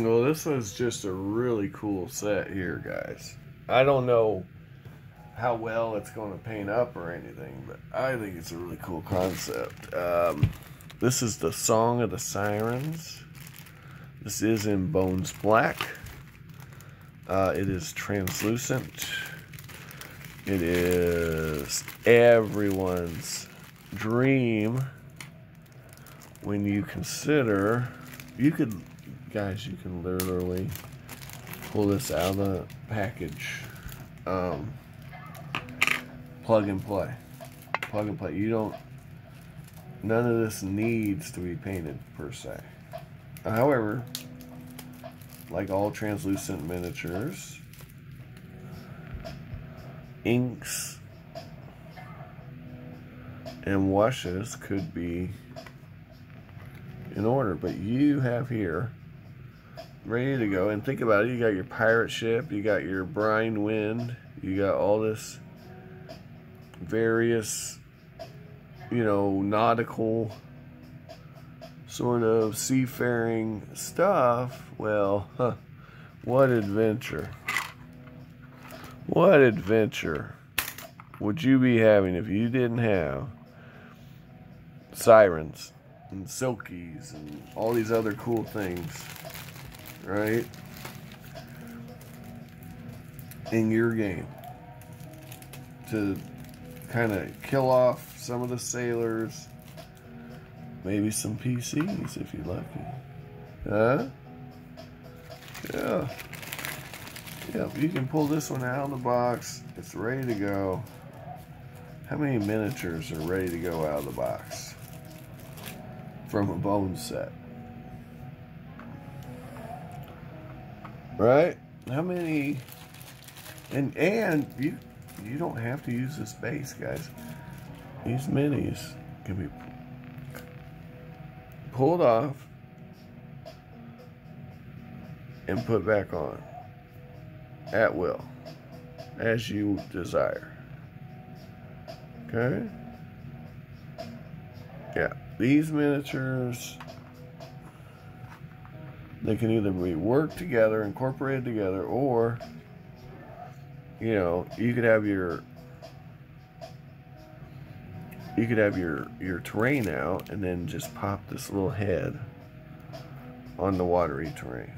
Well, this is just a really cool set here, guys. I don't know how well it's going to paint up or anything, but I think it's a really cool concept. This is the Song of the Sirens. This is in Bones Black. It is translucent. It is everyone's dream when you consider guys, you can literally pull this out of the package. Plug and play. Plug and play. None of this needs to be painted per se. However, like all translucent miniatures, inks and washes could be in order, but you have here ready to go. And think about it, you got your pirate ship, you got your brine wind, you got all this various, nautical sort of seafaring stuff. Well, what adventure would you be having if you didn't have Sirens and Silkies and all these other cool things, right, in your game to kind of kill off some of the sailors, maybe some PCs if you're lucky. Huh? Yeah. Yeah, you can pull this one out of the box. It's ready to go. How many miniatures are ready to go out of the box from a bone set? Right? How many? And you don't have to use this base, guys. These minis can be pulled off and put back on at will, as you desire. Okay? Yeah, these miniatures, they can either be worked together, incorporated together, or you could have your terrain out and then just pop this little head on the watery terrain.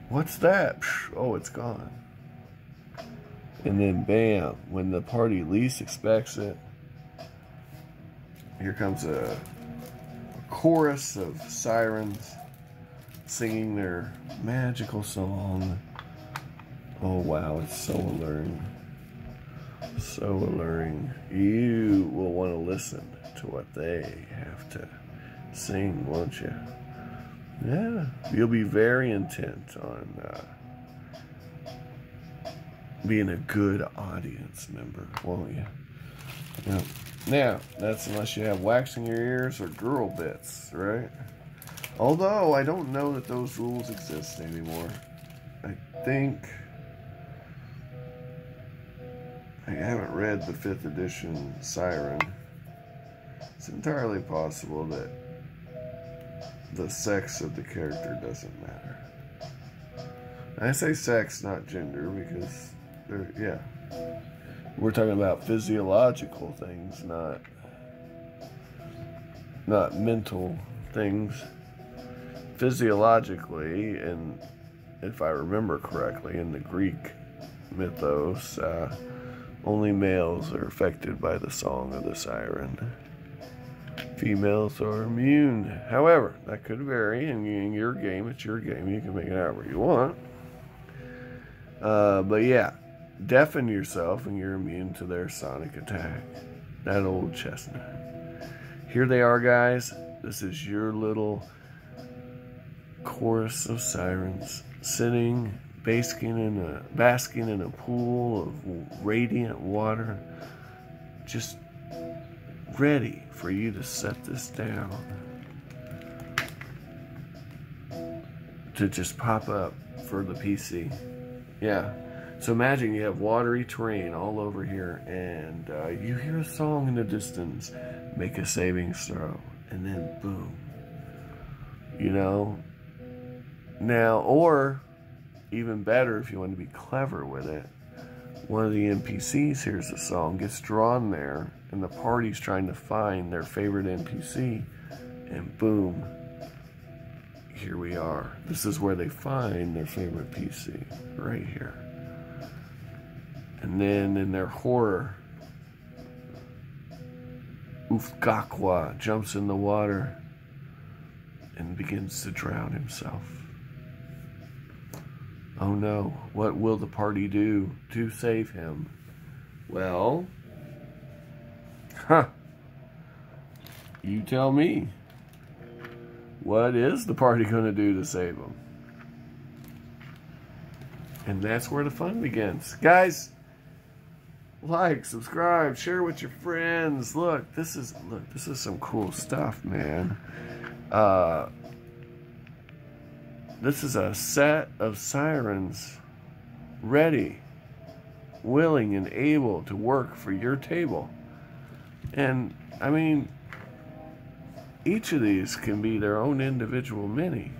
What's that? Oh, it's gone. And then bam, when the party least expects it, here comes a chorus of sirens singing their magical song. Oh wow, it's so alluring. So alluring. You will want to listen to what they have to sing, won't you? Yeah, you'll be very intent on being a good audience member, won't you? Yeah. Now, that's unless you have wax in your ears or girl bits, right? Although, I don't know that those rules exist anymore. I haven't read the 5th edition Siren. It's entirely possible that the sex of the character doesn't matter. I say sex, not gender, because we're talking about physiological things, not mental things. Physiologically, and if I remember correctly, in the Greek mythos, only males are affected by the Song of the Siren. Females are immune. However, that could vary in your game. It's your game. You can make it however you want. But yeah, deafen yourself and you're immune to their sonic attack. That old chestnut. Here they are, guys. This is your little chorus of sirens sitting, basking in a pool of radiant water, just ready for you to set this down, to just pop up for the PC. Yeah, so imagine you have watery terrain all over here, and you hear a song in the distance. Make a savings throw, and then boom, Now, or even better, if you want to be clever with it, one of the NPCs hears the song, gets drawn there, and the party's trying to find their favorite NPC, and boom, here we are. This is where they find their favorite PC, right here. And then in their horror, Ufgakwa jumps in the water and begins to drown himself. Oh no, what will the party do to save him? Well, you tell me. What is the party going to do to save him? And that's where the fun begins. Guys, like, subscribe, share with your friends. Look, this is some cool stuff, man. This is a set of Sirens ready, willing, and able to work for your table. And, I mean, each of these can be their own individual mini.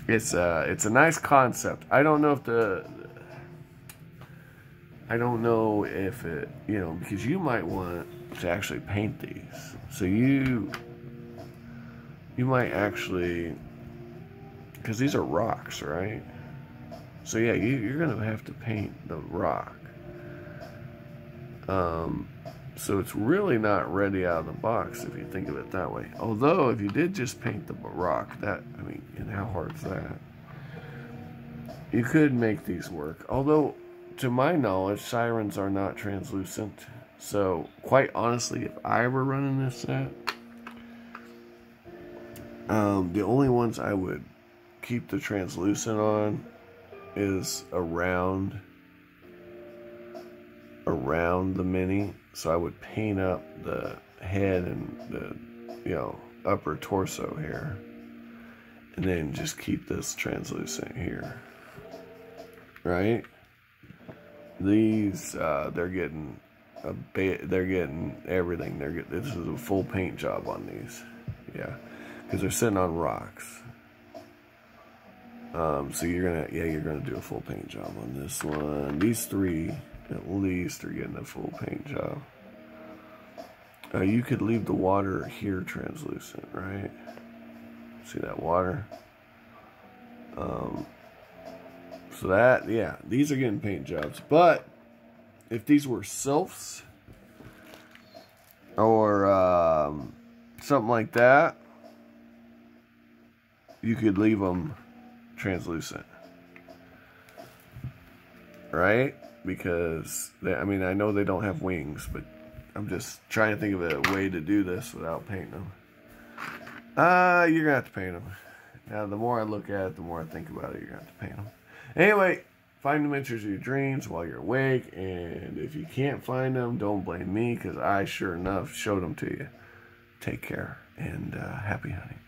It's a nice concept. I don't know if it, you know, because you might want to actually paint these. So you might actually, because these are rocks, right? So yeah, you're gonna have to paint the rock. So it's really not ready out of the box if you think of it that way. Although if you did just paint the rock, I mean, and how hard is that? You could make these work. Although, to my knowledge, Sirens are not translucent. So, quite honestly, if I were running this set, the only ones I would keep the translucent on is around the mini. So I would paint up the head and the, you know, upper torso here, and then just keep this translucent here, right? These they're getting everything. This is a full paint job on these, yeah, because they're sitting on rocks. So you're gonna do a full paint job on this one. These three at least are getting a full paint job. You could leave the water here translucent, right? See that water? So that, yeah, these are getting paint jobs. But if these were sylphs or something like that, you could leave them translucent, right? Because I mean, I know they don't have wings, but I'm just trying to think of a way to do this without painting them. You're gonna have to paint them. Now, the more I look at it, the more I think about it. You're gonna have to paint them. Anyway, find the miniatures of your dreams while you're awake, and if you can't find them, don't blame me, because I sure enough showed them to you. Take care, and happy hunting.